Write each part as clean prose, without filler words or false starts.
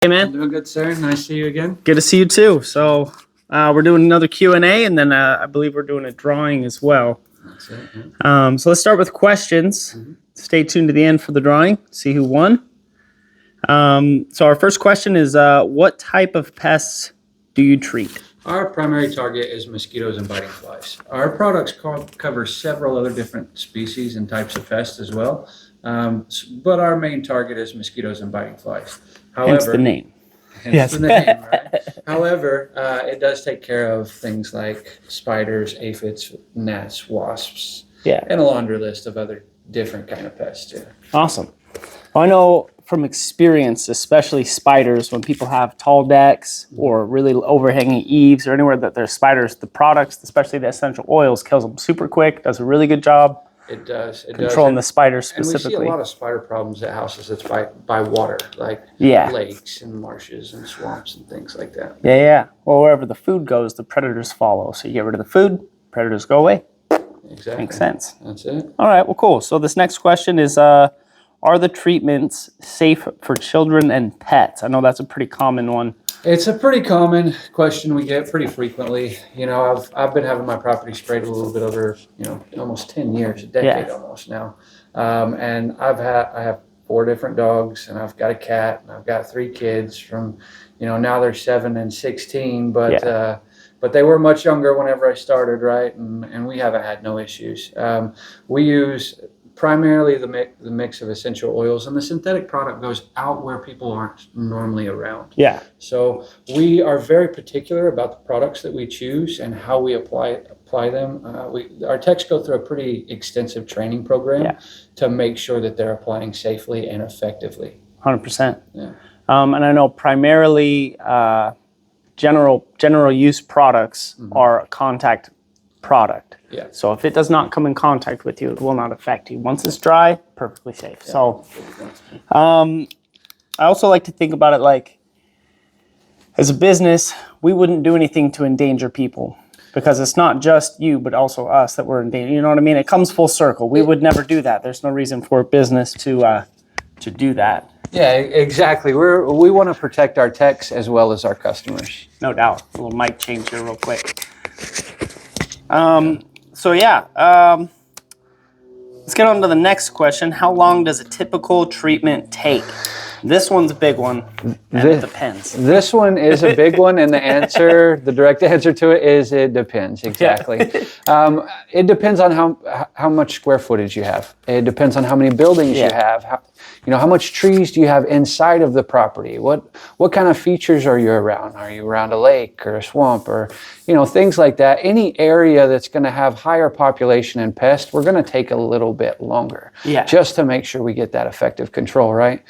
Hey, man. I'm doing good, sir. Nice to see you again. Good to see you too. So we're doing another Q&A, and then I believe we're doing a drawing as well. That's it. Yeah. So let's start with questions. Stay tuned to the end for the drawing. See who won. So our first question is, what type of pests do you treat? Our primary target is mosquitoes and biting flies. Our products cover several other different species and types of pests as well, but our main target is mosquitoes and biting flies. However, Hence the name. Hence the name, right? However, it does take care of things like spiders, aphids, gnats, wasps, and a laundry list of other different kind of pests too. Awesome. Well, I know from experience, especially spiders, when people have tall decks or really overhanging eaves or anywhere that there's spiders, the products, especially the essential oils, kills them super quick, does a really good job. It does. Controlling the spiders specifically. And we see a lot of spider problems at houses that's by water, like lakes and marshes and swamps and things like that. Yeah. Well, wherever the food goes, the predators follow. So you get rid of the food, predators go away. Exactly. Makes sense. That's it. All right. Well, cool. So this next question is, are the treatments safe for children and pets? I know that's a pretty common one. It's a pretty common question we get pretty frequently. You know, I've been having my property sprayed a little bit over, almost 10 years, a decade almost now. And I have 4 different dogs, and I've got a cat, and I've got 3 kids from, now they're 7 and 16, but they were much younger whenever I started, right? And we haven't had no issues. We use primarily the mix of essential oils, and the synthetic product goes out where people aren't normally around. Yeah. So we are very particular about the products that we choose and how we apply them. Our techs go through a pretty extensive training program to make sure that they're applying safely and effectively. 100%. Yeah. And I know primarily general use products are a contact product. Yeah. So if it does not come in contact with you, it will not affect you. Once it's dry, perfectly safe. Yeah. So I also like to think about it like, as a business, we wouldn't do anything to endanger people, because it's not just you, but also us that we're in danger. You know what I mean? It comes full circle. We would never do that. There's no reason for a business to do that. Yeah, exactly. We want to protect our techs as well as our customers. No doubt. A little mic change here real quick. Let's get on to the next question. How long does a typical treatment take? This one's a big one, and it depends. This one is a big one, and the direct answer to it is it depends, exactly. It depends on how much square footage you have. It depends on how many buildings you have. How much trees do you have inside of the property? What kind of features are you around? Are you around a lake or a swamp or, things like that? Any area that's going to have higher population and pest, we're going to take a little bit longer just to make sure we get that effective control, right?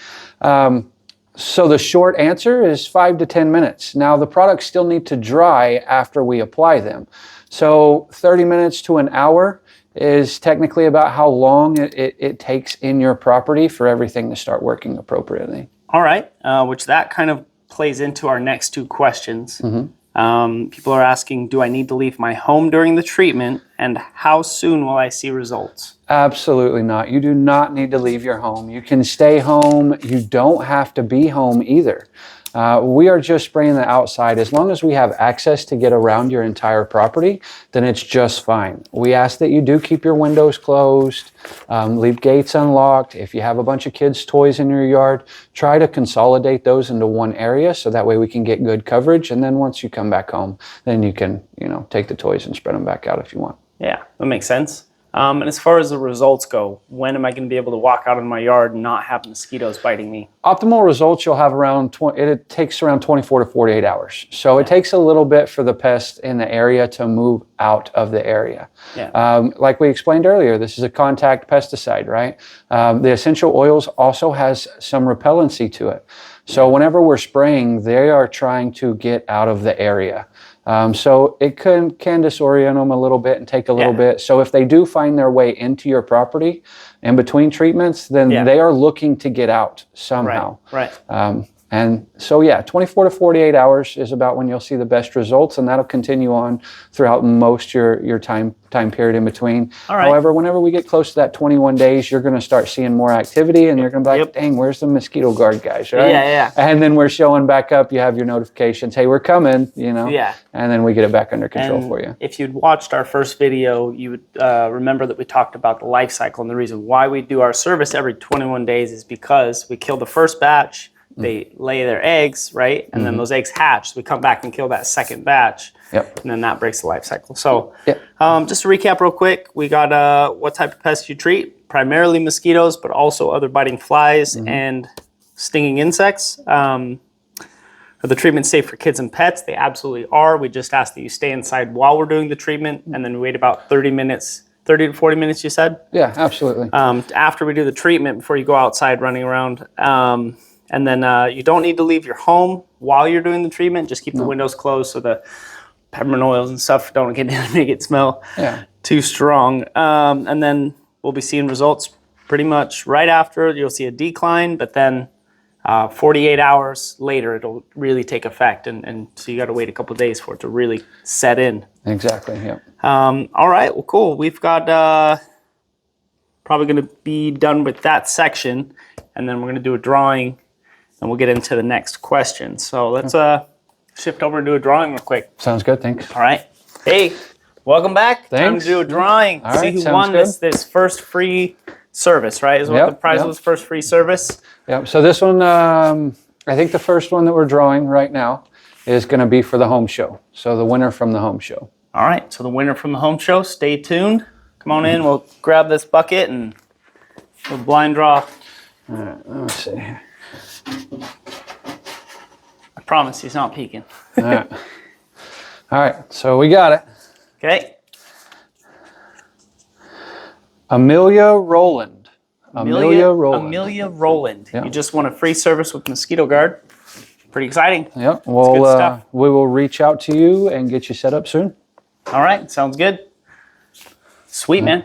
So the short answer is 5 to 10 minutes. Now, the products still need to dry after we apply them. So 30 minutes to an hour is technically about how long it takes in your property for everything to start working appropriately. All right, which that kind of plays into our next 2 questions. People are asking, do I need to leave my home during the treatment, and how soon will I see results? Absolutely not. You do not need to leave your home. You can stay home. You don't have to be home either. We are just spraying the outside. As long as we have access to get around your entire property, then it's just fine. We ask that you do keep your windows closed, leave gates unlocked. If you have a bunch of kids' toys in your yard, try to consolidate those into one area so that way we can get good coverage. And then once you come back home, then you can, take the toys and spread them back out if you want. Yeah, that makes sense. And as far as the results go, when am I going to be able to walk out in my yard and not have mosquitoes biting me? Optimal results you'll have it takes around 24 to 48 hours. So it takes a little bit for the pest in the area to move out of the area. Yeah. Like we explained earlier, this is a contact pesticide, right? The essential oils also has some repellency to it. So whenever we're spraying, they are trying to get out of the area. So it can disorient them a little bit and take a little bit. So if they do find their way into your property in between treatments, then they are looking to get out somehow. Right. And so, yeah, 24 to 48 hours is about when you'll see the best results, and that'll continue on throughout most your time period in between. All right. However, whenever we get close to that 21 days, you're going to start seeing more activity, and you're going to be like, dang, where's the mosquito guard guys, right? Yeah. And then we're showing back up. You have your notifications. Hey, we're coming, you know? Yeah. And then we get it back under control for you. If you'd watched our first video, you would remember that we talked about the life cycle, and the reason why we do our service every 21 days is because we kill the first batch, they lay their eggs, right? And then those eggs hatch. So we come back and kill that second batch. Yep. And then that breaks the life cycle. So just to recap real quick, we got what type of pests you treat. Primarily mosquitoes, but also other biting flies and stinging insects. Are the treatments safe for kids and pets? They absolutely are. We just ask that you stay inside while we're doing the treatment, and then wait about 30 to 40 minutes, you said? Yeah, absolutely. After we do the treatment, before you go outside running around. And then you don't need to leave your home while you're doing the treatment. Just keep the windows closed so the peppermint oils and stuff don't make it smell too strong. And then we'll be seeing results pretty much right after. You'll see a decline, but then 48 hours later, it'll really take effect. And so you got to wait a couple of days for it to really set in. Exactly, yeah. All right, well, cool. We've got probably going to be done with that section, and then we're going to do a drawing, and we'll get into the next question. So let's shift over and do a drawing real quick. Sounds good, thanks. All right. Hey, welcome back. Thanks. Time to do a drawing. All See right, who sounds won good. this first free service, right? Is what the prize was, first free service. Yep. So this one, I think the first one that we're drawing right now is going to be for the home show. So the winner from the home show. All right. So the winner from the home show, stay tuned. Come on in. We'll grab this bucket and we'll blind draw. All right. Let's see here. I promise he's not peeking. All right. All right. So we got it. Okay. Amelia Rowland. Amelia Rowland. Yeah. You just won a free service with Mosquito Guard. Pretty exciting. Yep. good Well, stuff. we will reach out to you and get you set up soon. All right. Sounds good. Sweet, man.